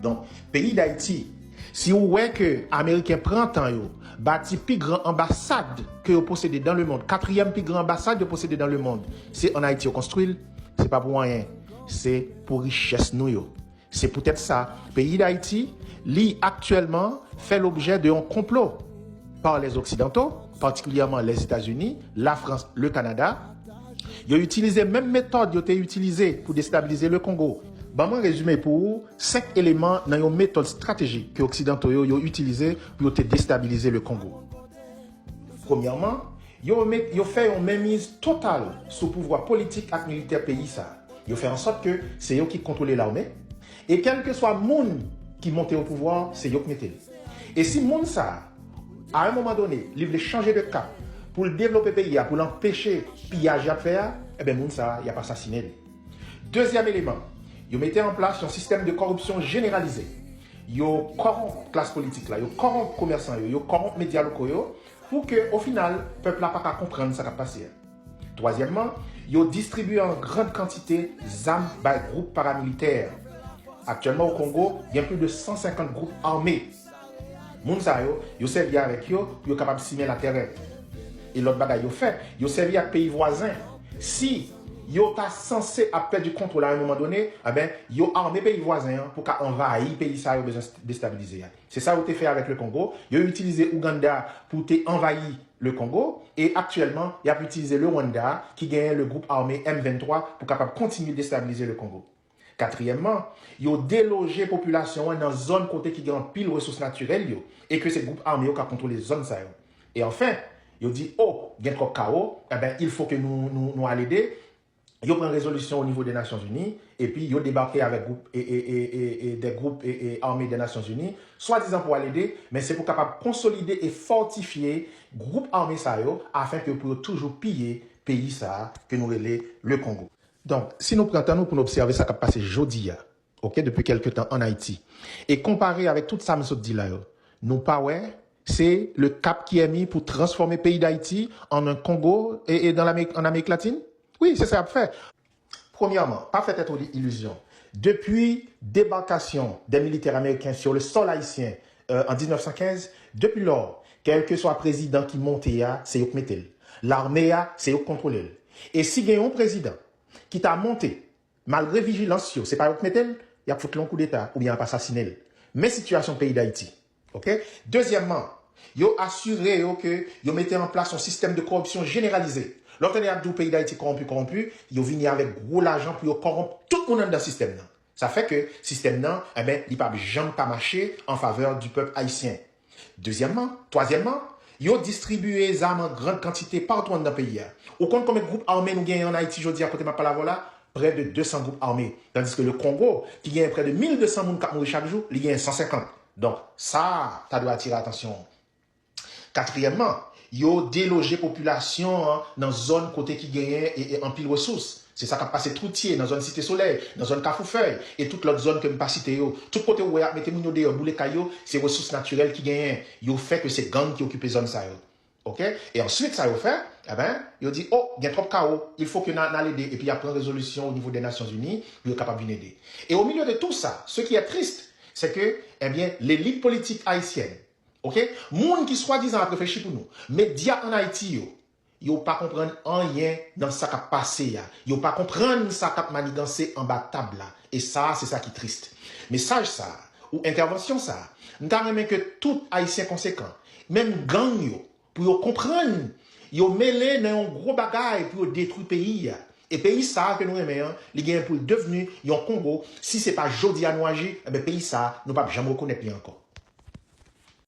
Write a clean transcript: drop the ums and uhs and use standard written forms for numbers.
Donc, pays d'Haïti, si vous voyez que les Américains prennent temps, bâti plus grand ambassade que vous possédez dans le monde, quatrième plus grand ambassade que vous possédez dans le monde, c'est en Haïti, vous construisez, ce n'est pas pour rien, c'est pour richesse nous. C'est peut-être ça. Le pays d'Haïti, lui, actuellement, fait l'objet d'un complot par les Occidentaux, particulièrement les États-Unis, la France, le Canada. Ils ont utilisé la même méthode qu'ils ont utilisée pour déstabiliser le Congo. Je vais résumer pour vous 5 éléments dans une méthode stratégique que les Occidentaux ont utilisée pour déstabiliser le Congo. Premièrement, ils ont fait une mainmise totale sur le pouvoir politique et militaire pays. Ils ont fait en sorte que c'est eux qui contrôlent l'armée. Et quel que soit le monde qui monte au pouvoir, c'est eux qui mettent. Et si le monde, ça, à un moment donné, il veut changer de cap pour le développer le pays, pour l'empêcher de pillage à faire, eh bien, le monde, ça, il n'y a pas assassiné. Deuxième élément, ils mettent en place un système de corruption généralisé. Ils corrompent la classe politique, ils corrompent les commerçants, ils corrompent les médias locaux pour qu'au final, le peuple n'a pas comprendre ce qui a passé. Troisièmement, ils distribuent en grande quantité d'armes par groupes paramilitaires. Actuellement au Congo, il y a plus de 150 groupes armés. Les gens ils servent avec eux pour être capables de signer la terre. Et l'autre bagaille, ils servent avec les pays voisins. Si ils sont censés perdre du contrôle à un moment donné, ils ont armé les pays voisins pour envahir les pays qui ont besoin de déstabiliser. C'est ça qu'ils ont fait avec le Congo. Ils ont utilisé l'Ouganda pour envahir le Congo. Et actuellement, ils ont utilisé le Rwanda qui gagne le groupe armé M23 pour capable continuer de déstabiliser le Congo. Quatrièmement, ils ont délogé la population dans une zone côté qui ont pile de ressources naturelles et que ces groupes armés ont contrôlé les zones. Et enfin, ils ont dit, oh, il y a un chaos, il faut que nous allions aider. Ils ont pris une résolution au niveau des Nations Unies et puis ils ont débarqué avec des groupes armés des Nations Unies, soi-disant pour aller aider, mais c'est pour capable consolider et fortifier le groupe armé afin que pour toujours piller le pays que nous relais le Congo. Donc, si nous prenons pour observer ça qui a passé aujourd'hui, depuis quelques temps en Haïti, et comparer avec tout ça, nous dit là, nous pas c'est le cap qui est mis pour transformer le pays d'Haïti en un Congo et en Amérique latine? Oui, c'est ça à faire. Premièrement, pas fait être illusion. Depuis débarcation des militaires américains sur le sol haïtien en 1915, depuis lors, quel que soit le président qui monte, c'est eux qui mettent. L'armée, c'est eux qui contrôlent. Et si il y a un président qui t'a monté, malgré vigilance, c'est pas eux qui mettent, il y a foutu un coup d'État ou bien pas assassiné. Mais situation pays d'Haïti. Deuxièmement, ils ont assuré que ils mettaient en place un système de corruption généralisé. Lorsqu'on est du pays d'Haïti corrompu, ils ont venu avec gros l'argent pour corrompre tout le monde dans le système. Ça fait que le système, il ne peut jamais pas marcher en faveur du peuple haïtien. Troisièmement, ils ont distribué les armes en grande quantité partout dans le pays. Au compte combien de groupes armés nous gagnons en Haïti, je dis à côté de ma parole, près de 200 groupes armés. Tandis que le Congo, qui gagne près de 1200 personnes qui mourent chaque jour, il gagne 150. Donc, ça doit attirer l'attention. Quatrièmement, ils ont délogé la population dans une zone côté qui gagne et en pile ressources. C'est ça qui a passé Troutier, dans une zone Cité Soleil, dans une zone Cafoufeuille, et toute l'autre zone que je ne pas citer. Tout côté où vous mettez mon dehors, boule caillou, c'est les ressources naturelles qui gagnent. Ils ont fait que c'est gang qui occupent les zones. Et ensuite, ça a fait, ils ont dit, oh, il y a trop de chaos, il faut que nous allions aider. Et puis, il y a pris une résolution au niveau des Nations Unies, pour être capable d'aider. Et au milieu de tout ça, ce qui est triste, c'est que, l'élite politique haïtienne, monde qui soi-disant a réfléchi pour nous, médias en Haïti, ils ne pas comprendre rien dans ce qui a passé. Ils ne pas comprendre ce qui a manigancé en bas de table. Et ça, c'est ça qui est triste. Message ça, ou intervention ça, nous avons que tout Haïtien conséquent, même gang, pour comprendre, ils ont mêlé dans un gros bagage pour détruire le pays. Et le pays ça que nous aimons, les gens pour devenir un Congo, si ce n'est pas jodi à nous agir, le pays ça, nous ne pouvons jamais reconnaître encore.